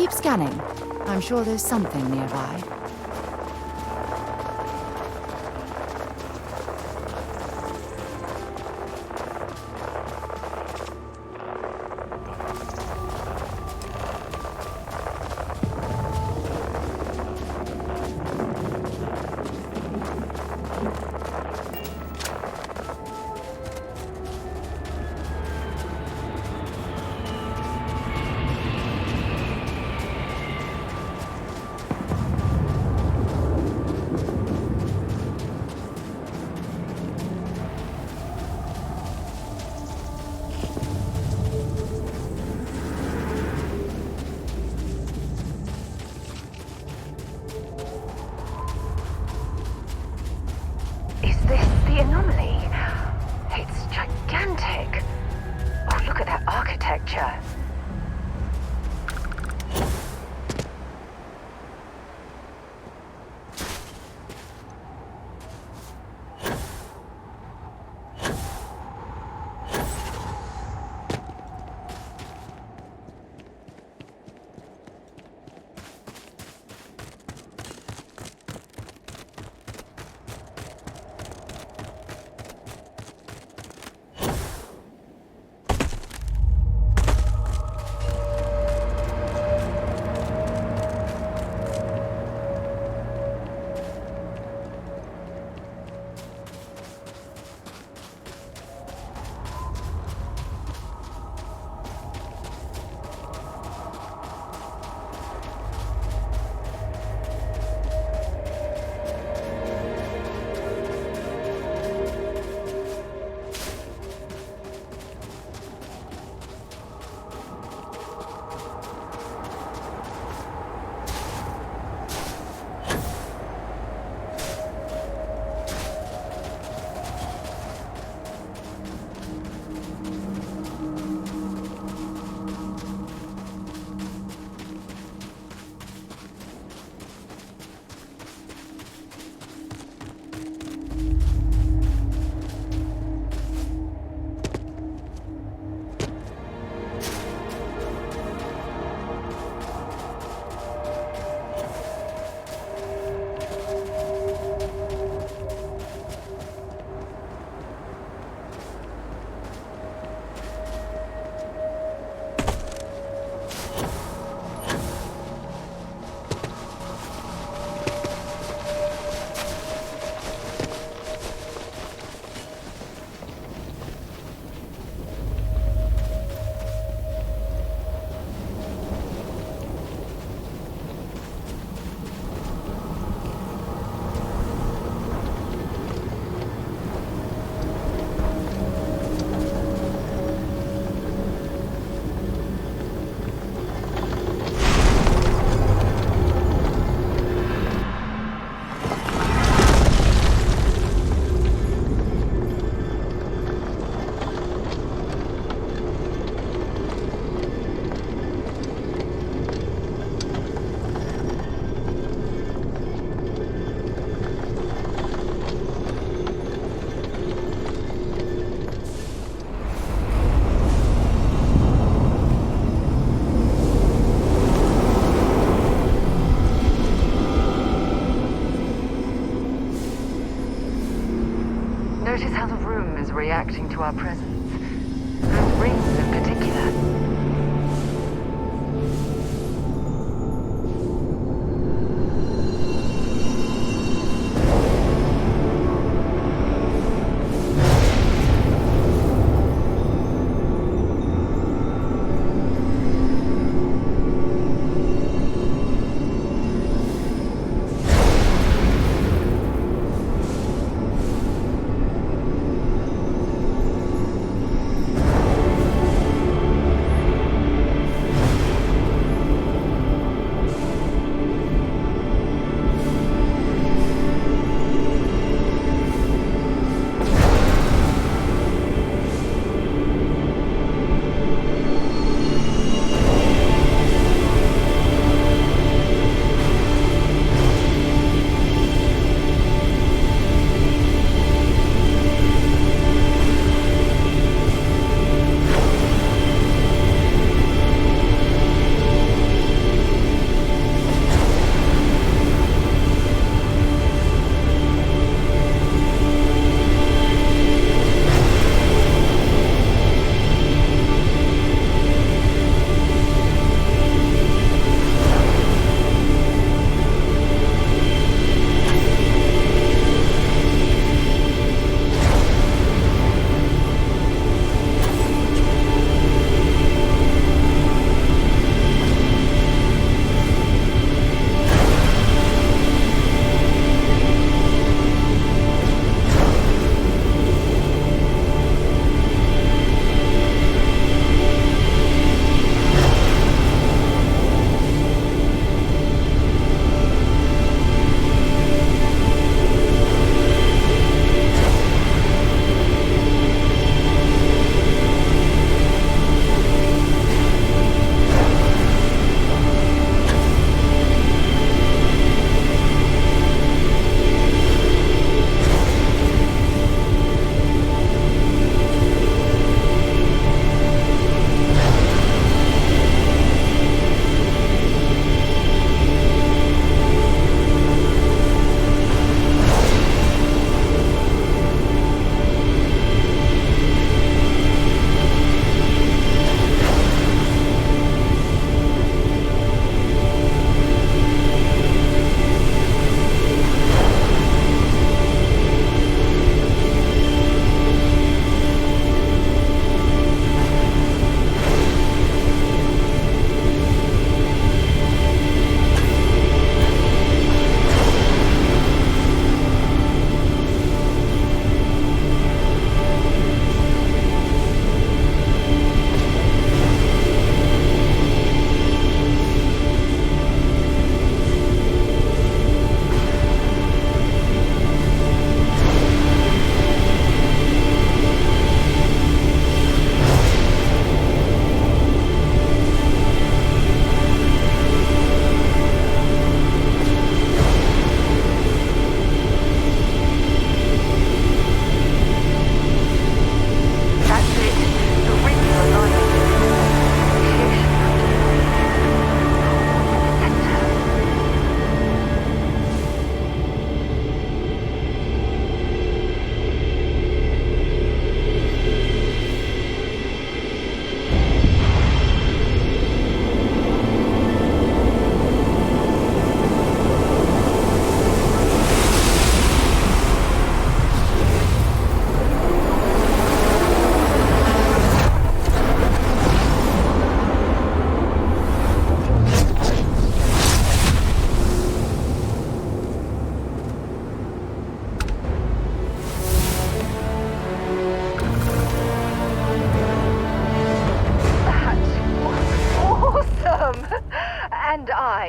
Keep scanning. I'm sure there's something nearby. Notice how the room is reacting to our presence. Those rings in particular.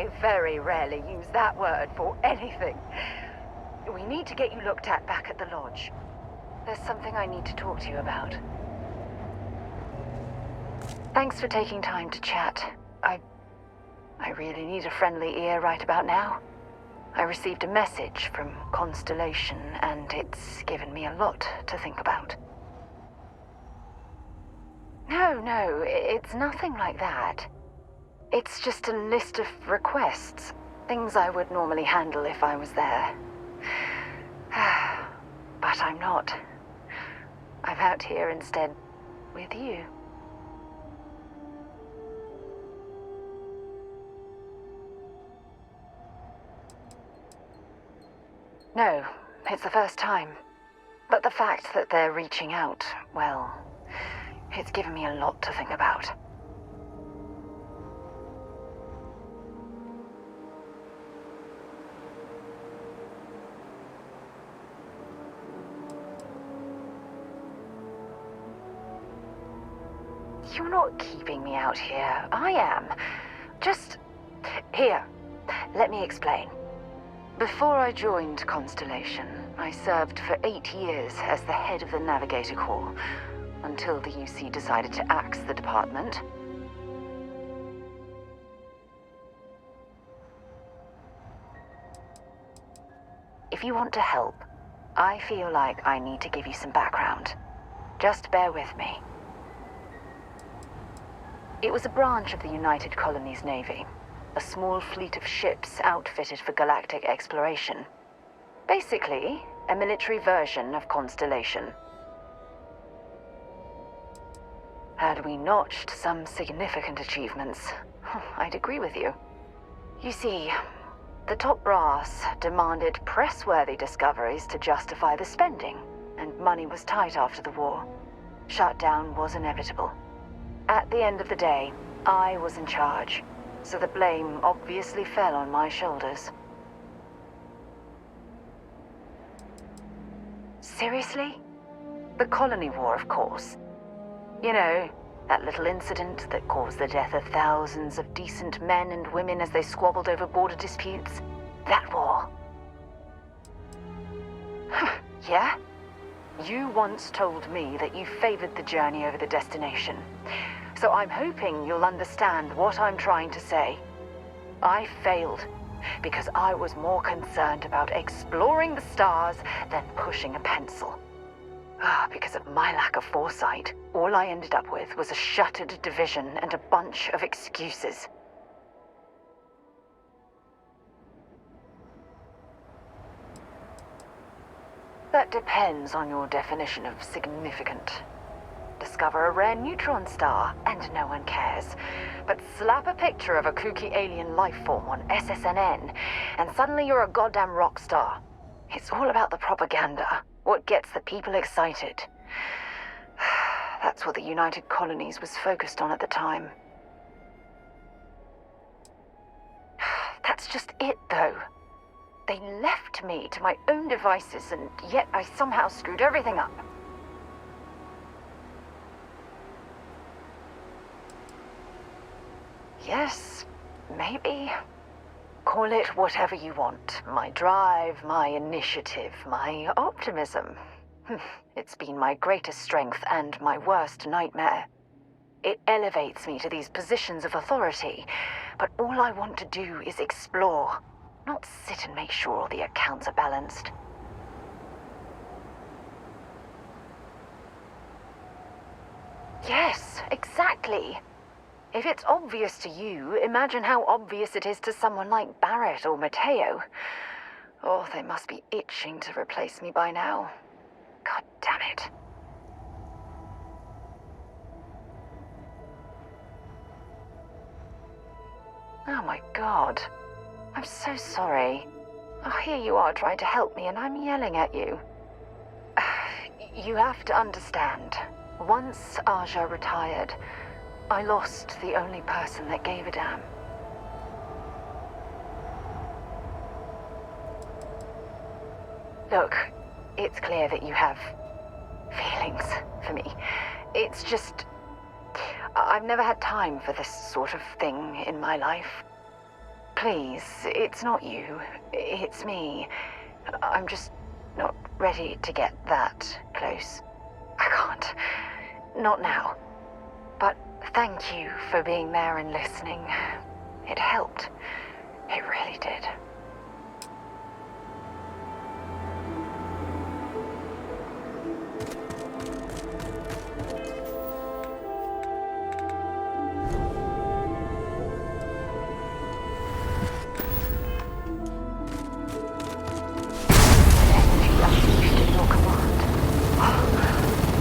I very rarely use that word for anything. We need to get you looked at back at the lodge. There's something I need to talk to you about. Thanks for taking time to chat. I really need a friendly ear right about now. I received a message from Constellation, and it's given me a lot to think about. No, it's nothing like that. It's just a list of requests. Things I would normally handle if I was there. But I'm not. I'm out here instead with you. No, it's the first time. But the fact that they're reaching out, well, it's given me a lot to think about. You're not keeping me out here. I am. Just... Here, let me explain. Before I joined Constellation, I served for 8 years as the head of the Navigator Corps, until the UC decided to axe the department. If you want to help, I feel like I need to give you some background. Just bear with me. It was a branch of the United Colonies Navy, a small fleet of ships outfitted for galactic exploration. Basically, a military version of Constellation. Had we notched some significant achievements, I'd agree with you. You see, the top brass demanded press-worthy discoveries to justify the spending, and money was tight after the war. Shutdown was inevitable. At the end of the day, I was in charge, so the blame obviously fell on my shoulders. Seriously? The Colony War, of course. You know, that little incident that caused the death of thousands of decent men and women as they squabbled over border disputes. That war. Yeah? You once told me that you favored the journey over the destination. So I'm hoping you'll understand what I'm trying to say. I failed because I was more concerned about exploring the stars than pushing a pencil. Because of my lack of foresight, all I ended up with was a shattered division and a bunch of excuses. That depends on your definition of significant. Discover a rare neutron star, and no one cares. But slap a picture of a kooky alien life form on SSNN, and suddenly you're a goddamn rock star. It's all about the propaganda, what gets the people excited. That's what the United Colonies was focused on at the time. That's just it, though. They left me to my own devices, and yet I somehow screwed everything up. Yes, maybe. Call it whatever you want. My drive, my initiative, my optimism. It's been my greatest strength and my worst nightmare. It elevates me to these positions of authority, but all I want to do is explore, not sit and make sure all the accounts are balanced. Yes, exactly. If it's obvious to you, imagine how obvious it is to someone like Barrett or Mateo. Oh, they must be itching to replace me by now. God damn it. Oh my God. I'm so sorry. Oh, here you are trying to help me and I'm yelling at you. You have to understand. Once Aja retired, I lost the only person that gave a damn. Look, it's clear that you have feelings for me. It's just... I've never had time for this sort of thing in my life. Please, it's not you. It's me. I'm just not ready to get that close. I can't. Not now. But thank you for being there and listening. It helped. It really did.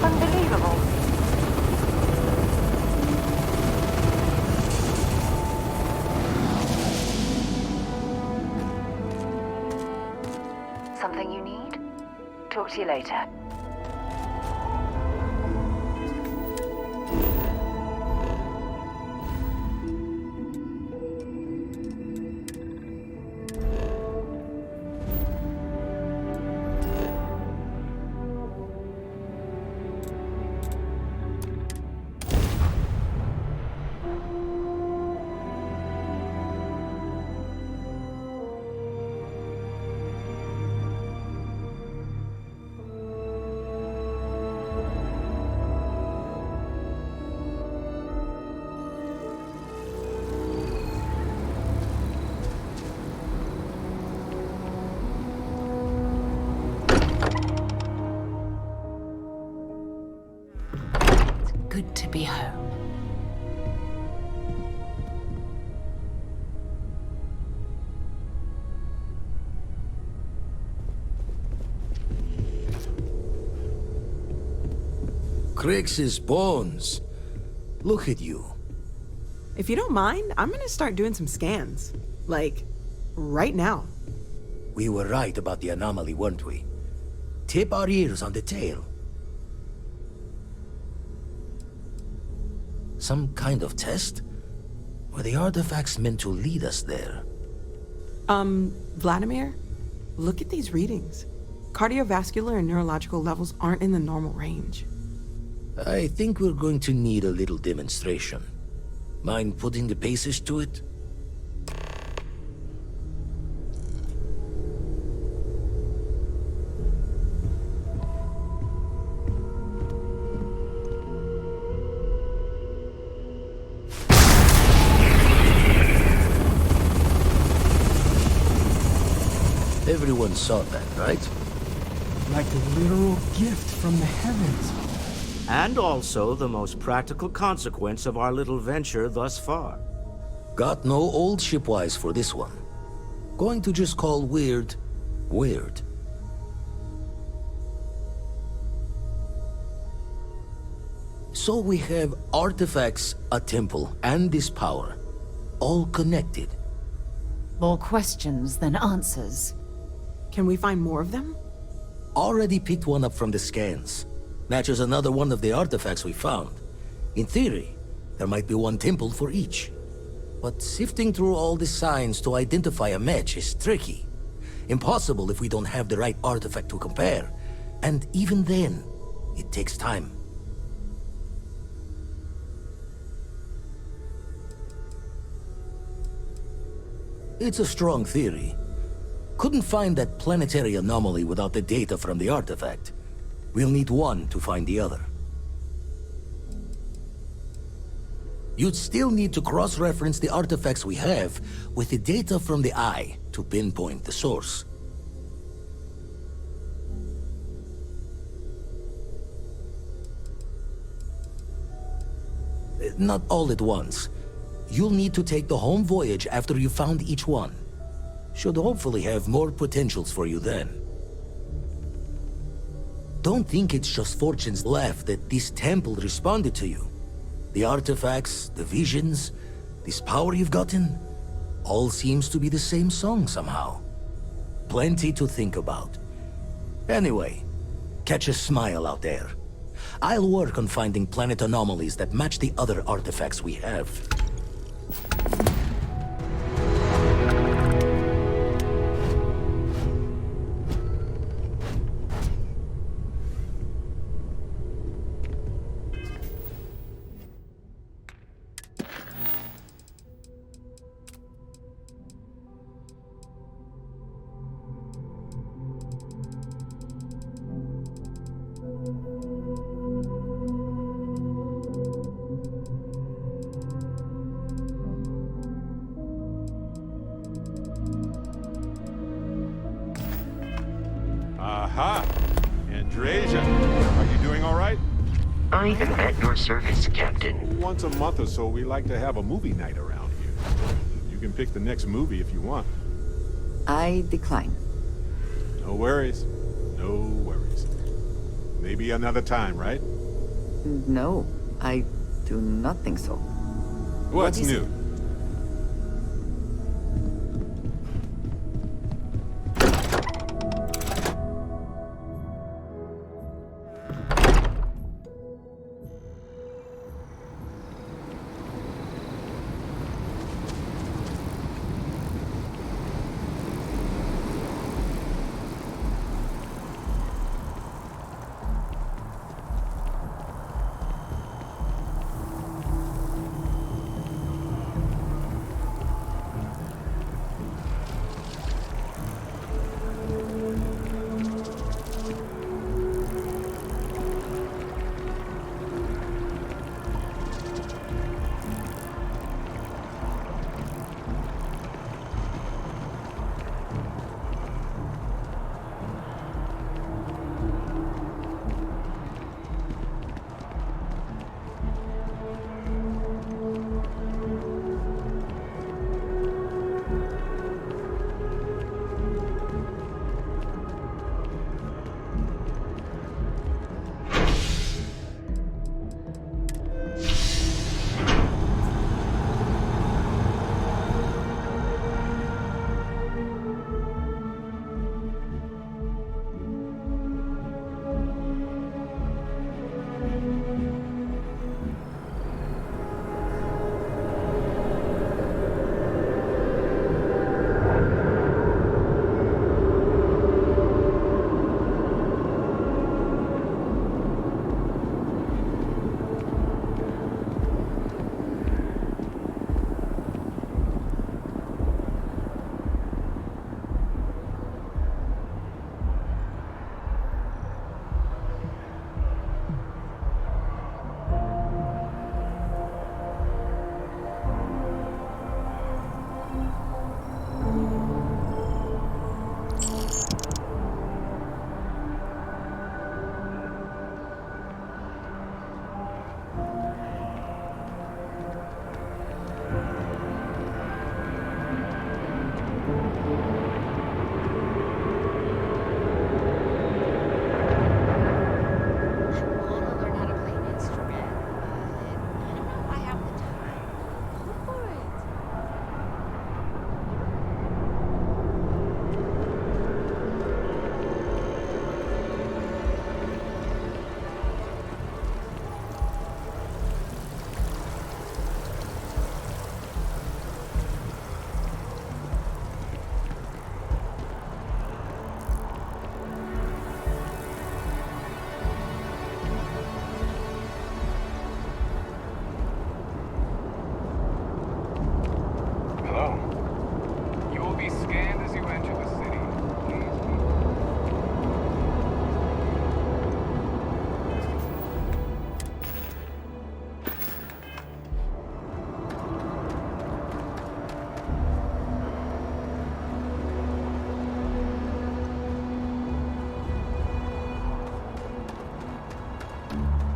Unbelievable. Something you need? Talk to you later. Good to be home. Crix's bones. Look at you. If you don't mind, I'm gonna start doing some scans. Like, right now. We were right about the anomaly, weren't we? Tip our ears on the tail. Some kind of test? Were the artifacts meant to lead us there? Vladimir, look at these readings. Cardiovascular and neurological levels aren't in the normal range. I think we're going to need a little demonstration. Mind putting the paces to it? Everyone saw that, right? Like a literal gift from the heavens. And also the most practical consequence of our little venture thus far. Got no old shipwise for this one. Going to just call weird, weird. So we have artifacts, a temple, and this power. All connected. More questions than answers. Can we find more of them? Already picked one up from the scans. Matches another one of the artifacts we found. In theory, there might be one temple for each. But sifting through all the signs to identify a match is tricky. Impossible if we don't have the right artifact to compare. And even then, it takes time. It's a strong theory. Couldn't find that planetary anomaly without the data from the artifact. We'll need one to find the other. You'd still need to cross-reference the artifacts we have with the data from the eye to pinpoint the source. Not all at once. You'll need to take the home voyage after you found each one. Should hopefully have more potentials for you then. Don't think it's just fortune's left that this temple responded to you. The artifacts, the visions, this power you've gotten, all seems to be the same song somehow. Plenty to think about. Anyway, catch a smile out there. I'll work on finding planet anomalies that match the other artifacts we have. Aha! Andreja, are you doing all right? I am at your service, Captain. Once a month or so, we like to have a movie night around here. You can pick the next movie if you want. I decline. No worries. No worries. Maybe another time, right? No, I do not think so. What's is new?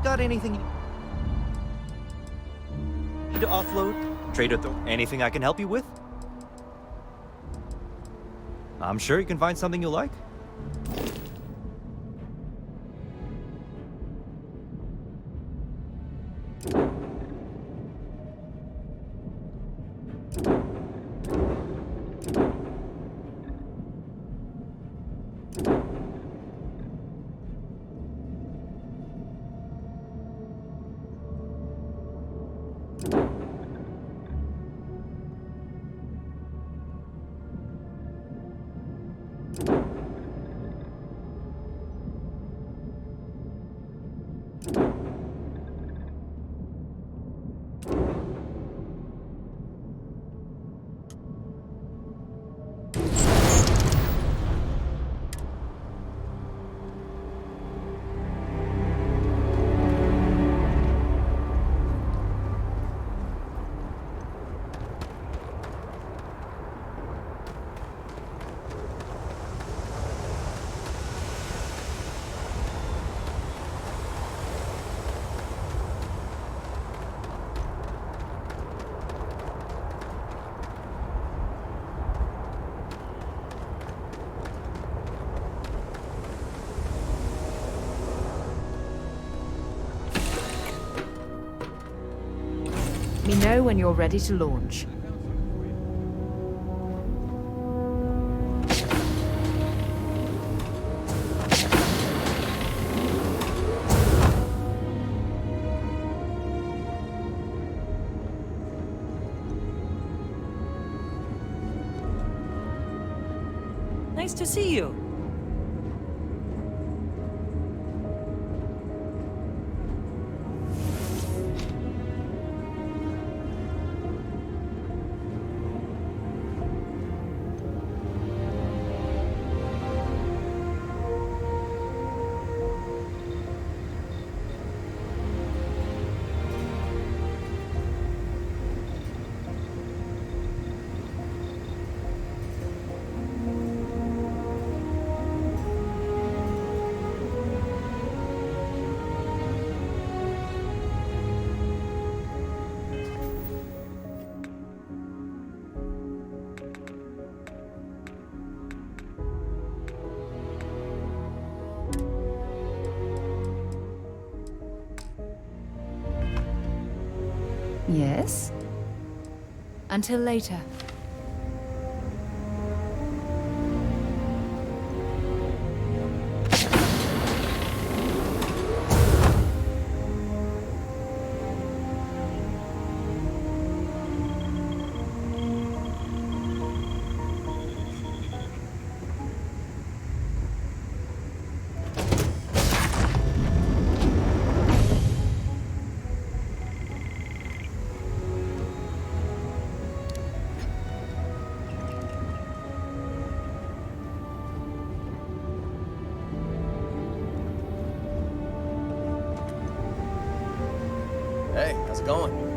Got anything to offload? Trade with anything I can help you with? I'm sure you can find something you like. me know when you're ready to launch. Nice to see you. Yes? Until later. Hey, how's it going?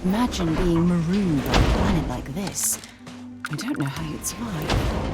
Imagine being marooned on a planet like this. I don't know how you'd survive.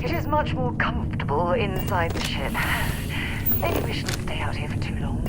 It is much more comfortable comfortable inside the ship. Maybe we shouldn't stay out here for too long.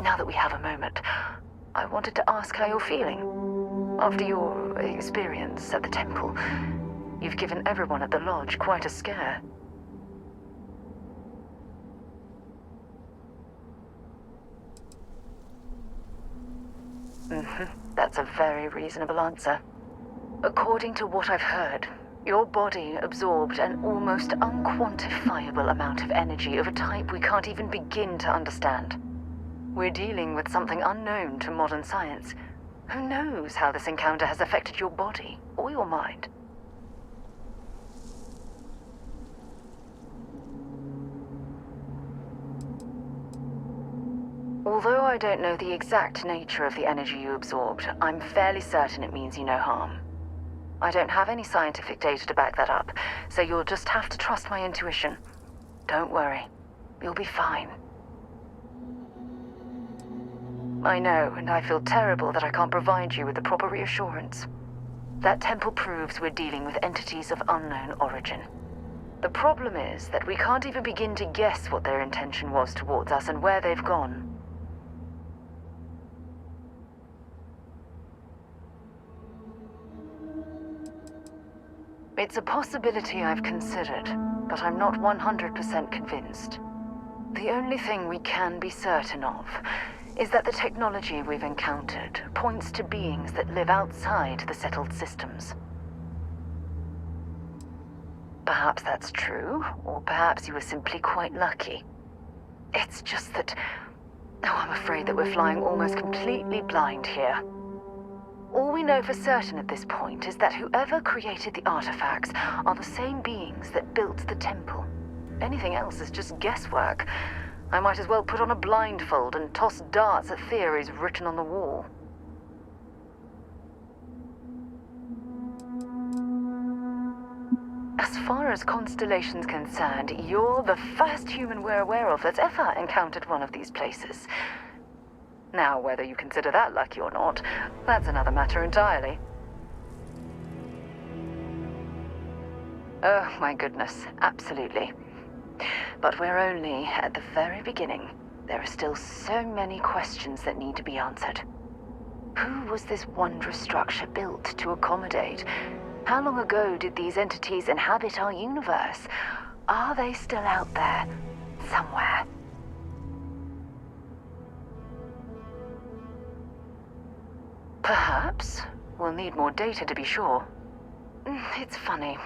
Now that we have a moment, I wanted to ask how you're feeling. After your experience at the temple, you've given everyone at the lodge quite a scare. That's a very reasonable answer. According to what I've heard, your body absorbed an almost unquantifiable amount of energy of a type we can't even begin to understand. We're dealing with something unknown to modern science. Who knows how this encounter has affected your body or your mind? Although I don't know the exact nature of the energy you absorbed, I'm fairly certain it means you no harm. I don't have any scientific data to back that up, so you'll just have to trust my intuition. Don't worry. You'll be fine. I know, and I feel terrible that I can't provide you with the proper reassurance. That temple proves we're dealing with entities of unknown origin. The problem is that we can't even begin to guess what their intention was towards us and where they've gone. It's a possibility I've considered, but I'm not 100% convinced. The only thing we can be certain of is that the technology we've encountered points to beings that live outside the settled systems. Perhaps that's true, or perhaps you were simply quite lucky. It's just that... Oh, I'm afraid that we're flying almost completely blind here. All we know for certain at this point is that whoever created the artifacts are the same beings that built the temple. Anything else is just guesswork. I might as well put on a blindfold and toss darts at theories written on the wall. As far as Constellation's concerned, you're the first human we're aware of that's ever encountered one of these places. Now, whether you consider that lucky or not, that's another matter entirely. Oh, my goodness, absolutely. But we're only at the very beginning. There are still so many questions that need to be answered. Who was this wondrous structure built to accommodate? How long ago did these entities inhabit our universe? Are they still out there, somewhere? Perhaps. We'll need more data to be sure. It's funny.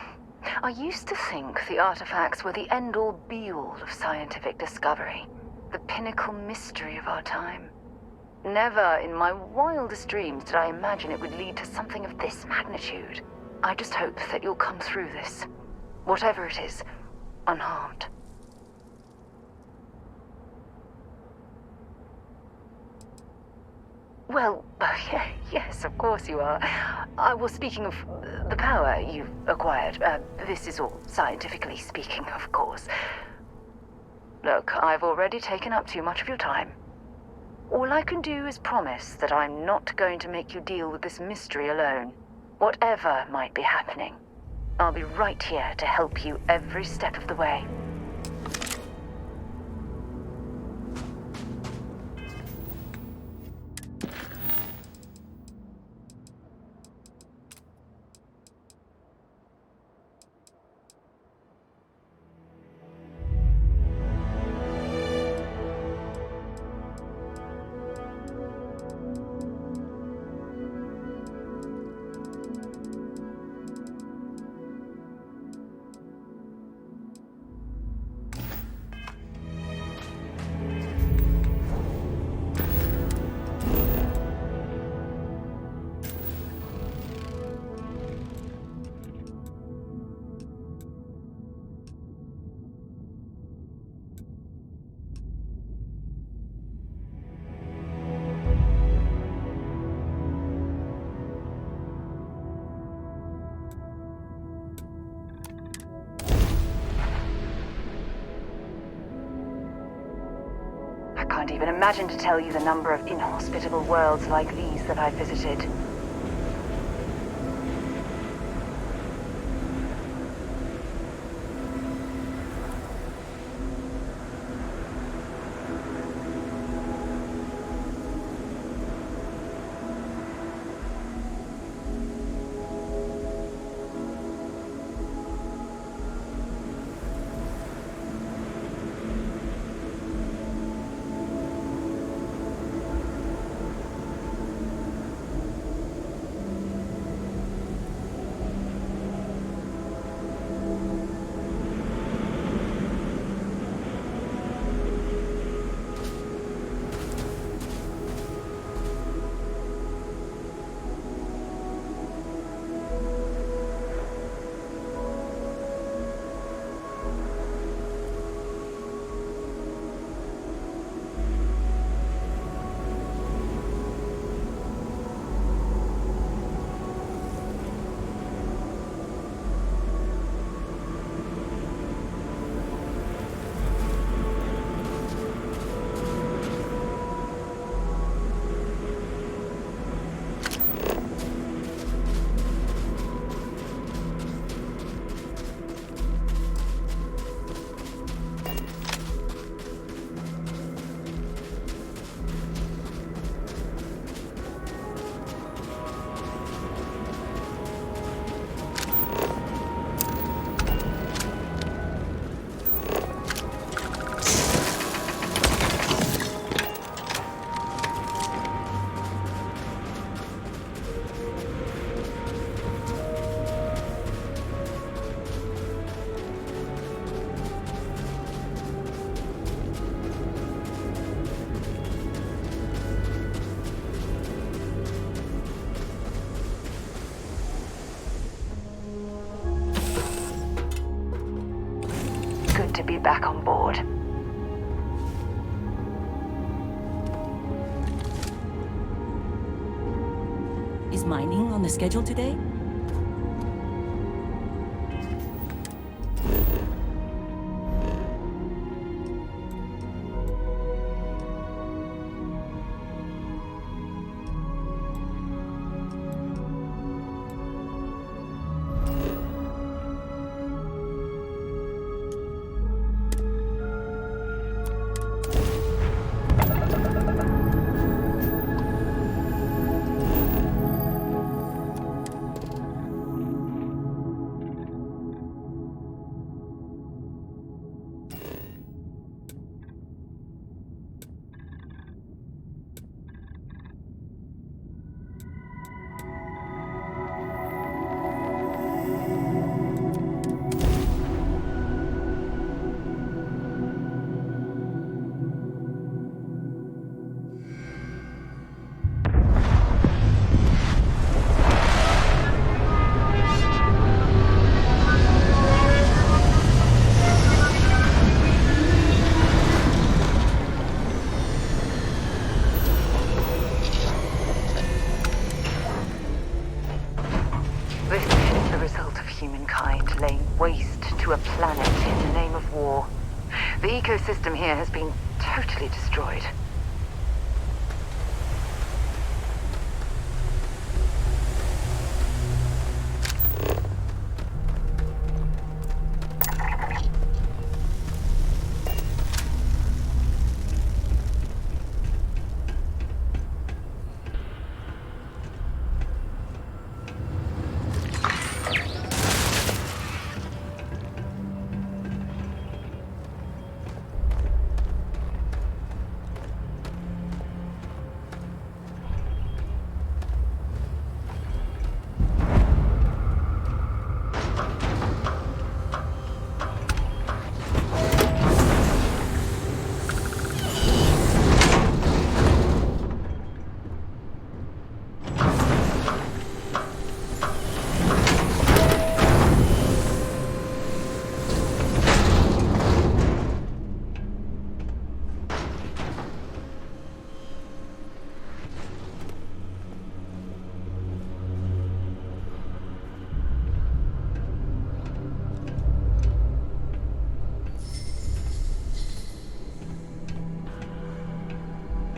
I used to think the artifacts were the end-all be-all of scientific discovery, the pinnacle mystery of our time. Never in my wildest dreams did I imagine it would lead to something of this magnitude. I just hope that you'll come through this, whatever it is, unharmed. Well, yes, of course you are. I was speaking of the power you've acquired. This is all scientifically speaking, of course. Look, I've already taken up too much of your time. All I can do is promise that I'm not going to make you deal with this mystery alone. Whatever might be happening, I'll be right here to help you every step of the way. I can't even imagine to tell you the number of inhospitable worlds like these that I've visited. be back on board. Is mining on the schedule today? This is the result of humankind laying waste to a planet in the name of war. The ecosystem here has been totally destroyed.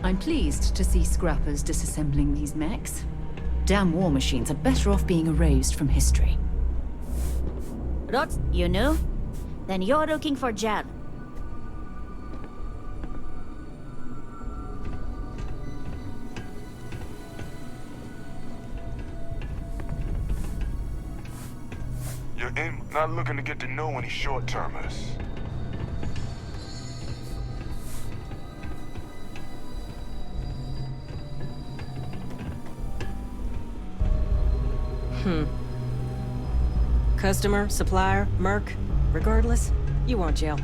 I'm pleased to see scrappers disassembling these mechs. Damn war machines are better off being erased from history. Rot, you know? Then you're looking for Jal. Your aim not looking to get to know any short-termers. Customer, supplier, merc, regardless, you want jail.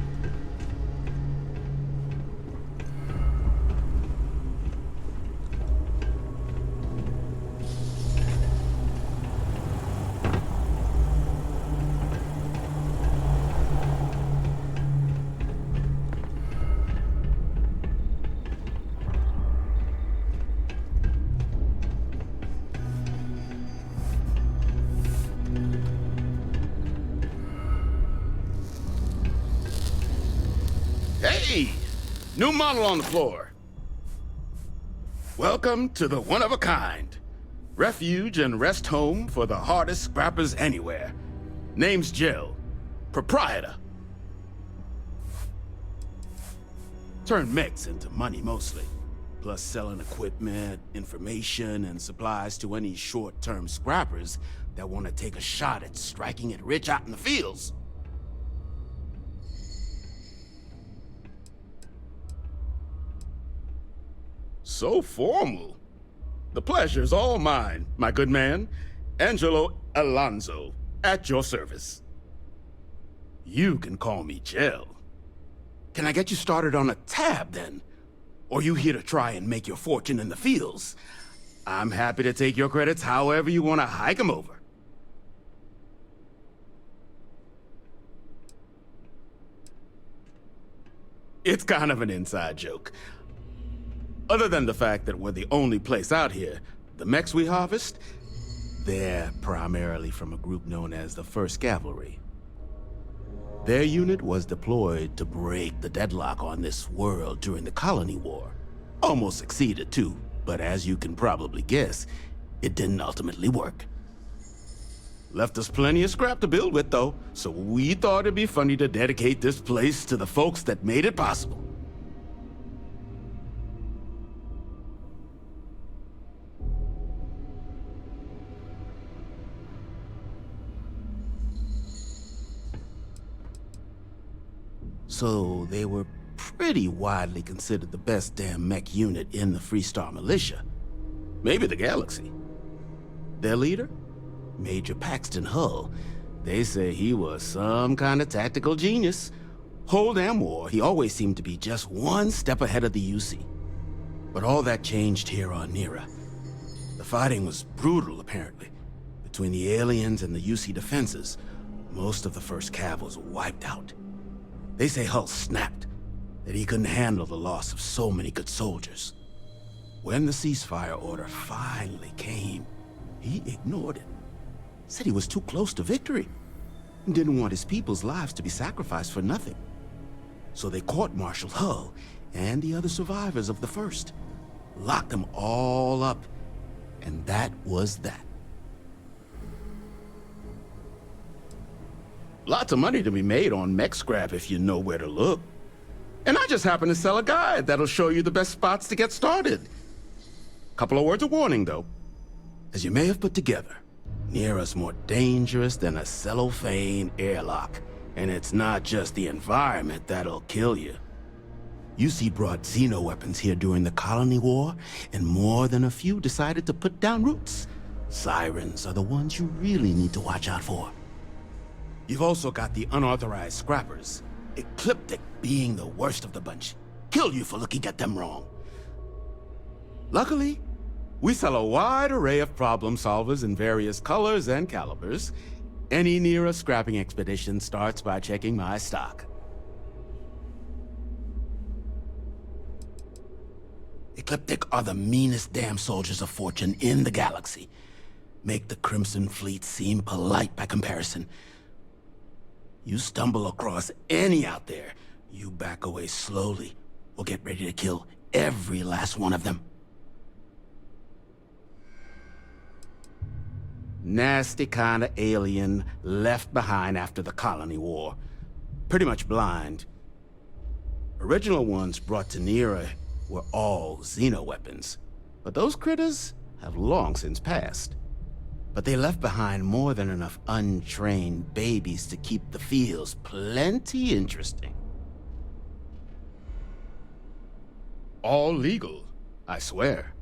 Hey! New model on the floor. Welcome to the one-of-a-kind. Refuge and rest home for the hardest scrappers anywhere. Name's Jill. Proprietor. Turn mechs into money mostly. Plus selling equipment, information, and supplies to any short-term scrappers that want to take a shot at striking it rich out in the fields. So formal. The pleasure's all mine, my good man. Angelo Alonso, at your service. You can call me Jill. Can I get you started on a tab, then? Or you here to try and make your fortune in the fields? I'm happy to take your credits however you want to hike them over. It's kind of an inside joke. Other than the fact that we're the only place out here, the mechs we harvest, they're primarily from a group known as the 1st Cavalry. Their unit was deployed to break the deadlock on this world during the Colony War. Almost succeeded too, but as you can probably guess, it didn't ultimately work. Left us plenty of scrap to build with though, so we thought it'd be funny to dedicate this place to the folks that made it possible. So they were pretty widely considered the best damn mech unit in the Freestar Militia. Maybe the galaxy. Their leader? Major Paxton Hull. They say he was some kind of tactical genius. Whole damn war, he always seemed to be just one step ahead of the UC. But all that changed here on Nera. The fighting was brutal, apparently. Between the aliens and the UC defenses, most of the 1st Cav was wiped out. They say Hull snapped, that he couldn't handle the loss of so many good soldiers. When the ceasefire order finally came, he ignored it. Said he was too close to victory, and didn't want his people's lives to be sacrificed for nothing. So they court-martialed Hull and the other survivors of the 1st, locked them all up, and that was that. Lots of money to be made on mech scrap if you know where to look. And I just happen to sell a guide that'll show you the best spots to get started. Couple of words of warning, though. As you may have put together, Nera's more dangerous than a cellophane airlock. And it's not just the environment that'll kill you. UC brought xeno-weapons here during the Colony War, and more than a few decided to put down roots. Sirens are the ones you really need to watch out for. You've also got the unauthorized scrappers, Ecliptic being the worst of the bunch. Kill you for looking at them wrong. Luckily, we sell a wide array of problem solvers in various colors and calibers. Any Nera scrapping expedition starts by checking my stock. Ecliptic are the meanest damn soldiers of fortune in the galaxy. Make the Crimson Fleet seem polite by comparison. You stumble across any out there, you back away slowly, or get ready to kill every last one of them. Nasty kind of alien left behind after the Colony War. Pretty much blind. Original ones brought to Nera were all xeno-weapons, but those critters have long since passed. But they left behind more than enough untrained babies to keep the fields plenty interesting. All legal, I swear.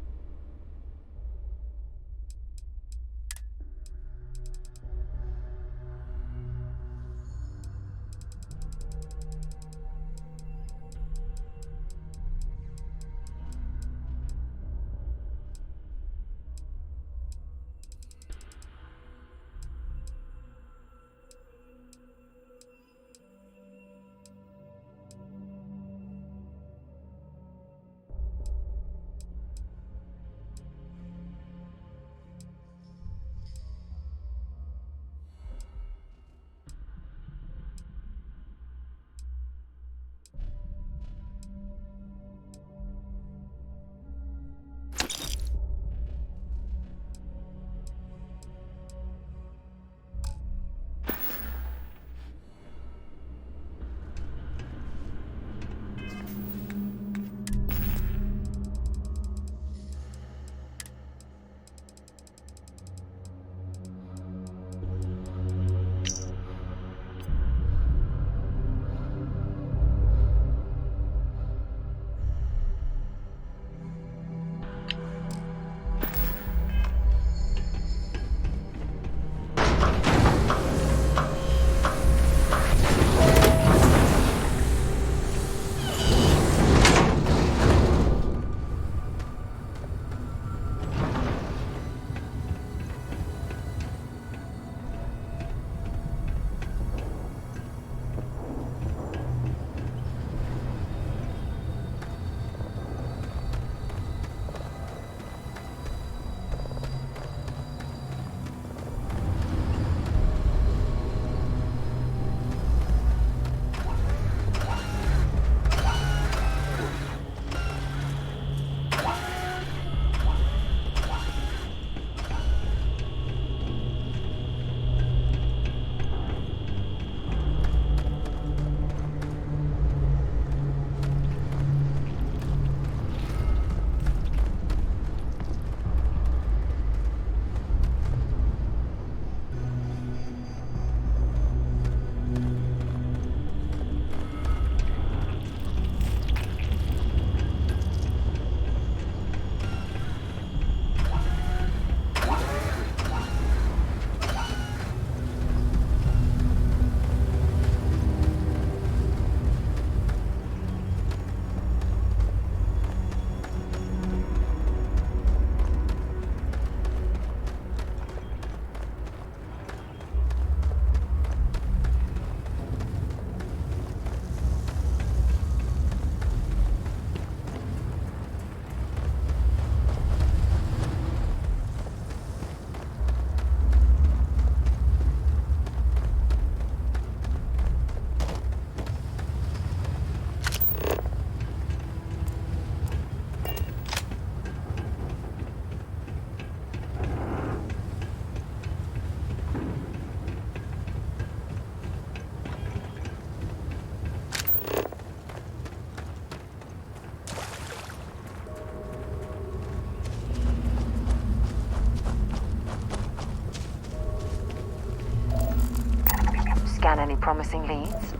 promising leads?